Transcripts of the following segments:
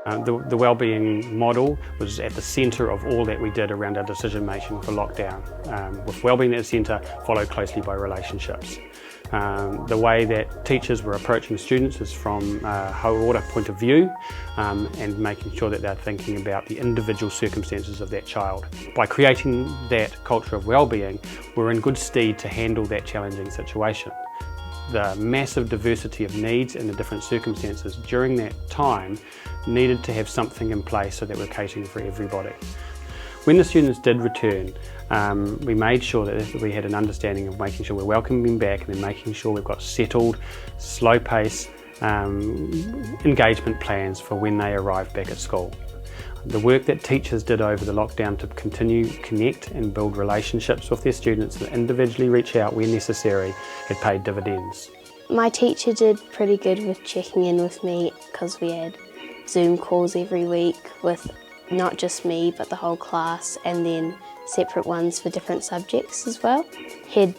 The wellbeing model was at the centre of all that we did around our decision making for lockdown. With wellbeing at the centre, followed closely by relationships. The way that teachers were approaching students is from a whole order point of view and making sure that they're thinking about the individual circumstances of that child. By creating that culture of wellbeing, we're in good stead to handle that challenging situation. The massive diversity of needs and the different circumstances during that time needed to have something in place so that we're catering for everybody. When the students did return, we made sure that we had an understanding of making sure we're welcoming them back and then making sure we've got settled, slow pace engagement plans for when they arrive back at school. The work that teachers did over the lockdown to continue connect and build relationships with their students and individually reach out where necessary had paid dividends. My teacher did pretty good with checking in with me because we had Zoom calls every week with not just me but the whole class, and then separate ones for different subjects as well. He'd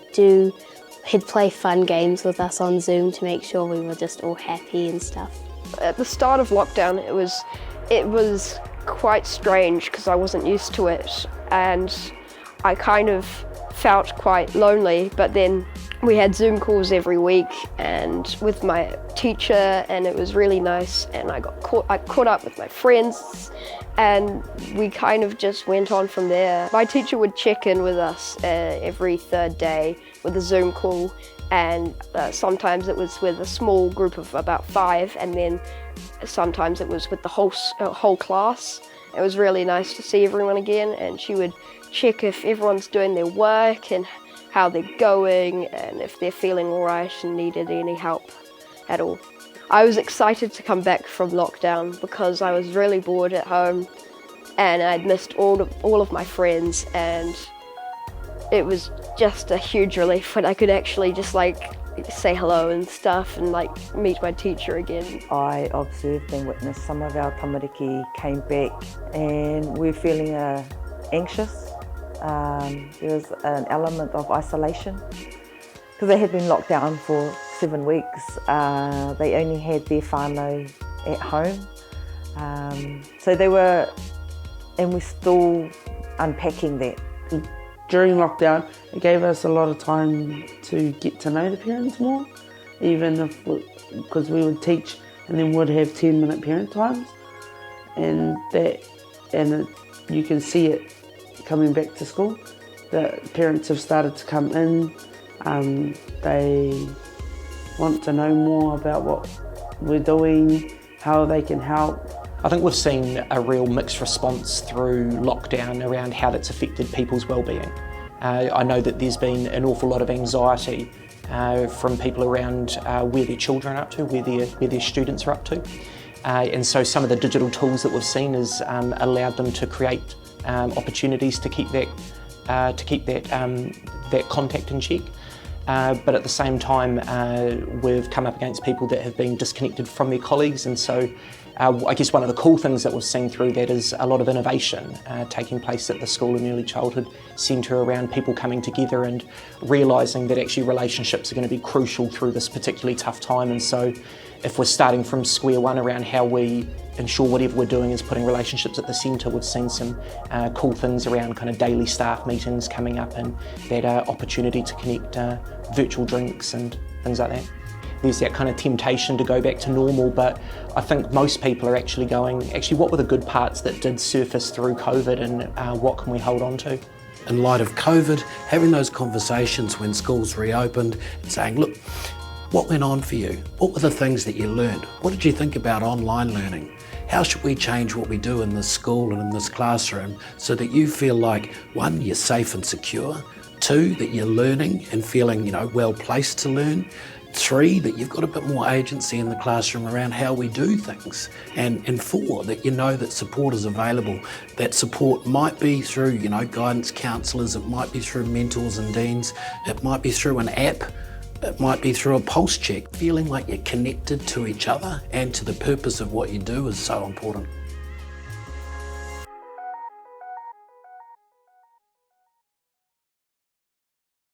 play fun games with us on Zoom to make sure we were just all happy and stuff. At the start of lockdown it was quite strange because I wasn't used to it, and I kind of felt quite lonely, but then we had Zoom calls every week and with my teacher, and it was really nice, and I caught up with my friends and we kind of just went on from there. My teacher would check in with us every third day with a Zoom call, and sometimes it was with a small group of about 5, and then sometimes it was with the whole class. It was really nice to see everyone again, and she would check if everyone's doing their work and how they're going and if they're feeling all right and needed any help at all. I was excited to come back from lockdown because I was really bored at home and I'd missed all of my friends, and it was just a huge relief when I could actually just say hello and stuff and meet my teacher again. I observed and witnessed some of our tamariki came back and we're feeling anxious. There was an element of isolation because they had been locked down for 7 weeks. They only had their whānau at home. So they were, and we're still unpacking that. During lockdown, it gave us a lot of time to get to know the parents more, because we would teach and then would have 10-minute parent times, and you can see it coming back to school. The parents have started to come in. They want to know more about what we're doing, how they can help. I think we've seen a real mixed response through lockdown around how that's affected people's wellbeing. I know that there's been an awful lot of anxiety from people around where their children are up to, where their students are up to. And so some of the digital tools that we've seen has allowed them to create opportunities to keep that contact in check. But at the same time, we've come up against people that have been disconnected from their colleagues, and so I guess one of the cool things that we've seen through that is a lot of innovation taking place at the School and Early Childhood Centre around people coming together and realising that actually relationships are going to be crucial through this particularly tough time. And so if we're starting from square one around how we ensure whatever we're doing is putting relationships at the centre, we've seen some cool things around kind of daily staff meetings coming up, and that opportunity to connect virtual drinks and things like that. There's that kind of temptation to go back to normal, but I think most people are actually going, what were the good parts that did surface through COVID, and what can we hold on to? In light of COVID, having those conversations when schools reopened and saying, look, what went on for you? What were the things that you learned? What did you think about online learning? How should we change what we do in this school and in this classroom so that you feel like, 1, you're safe and secure, 2, that you're learning and feeling, well placed to learn, 3, that you've got a bit more agency in the classroom around how we do things, and 4, that that support is available. That support might be through, guidance counsellors, it might be through mentors and deans, it might be through an app, it might be through a pulse check. Feeling like you're connected to each other and to the purpose of what you do is so important.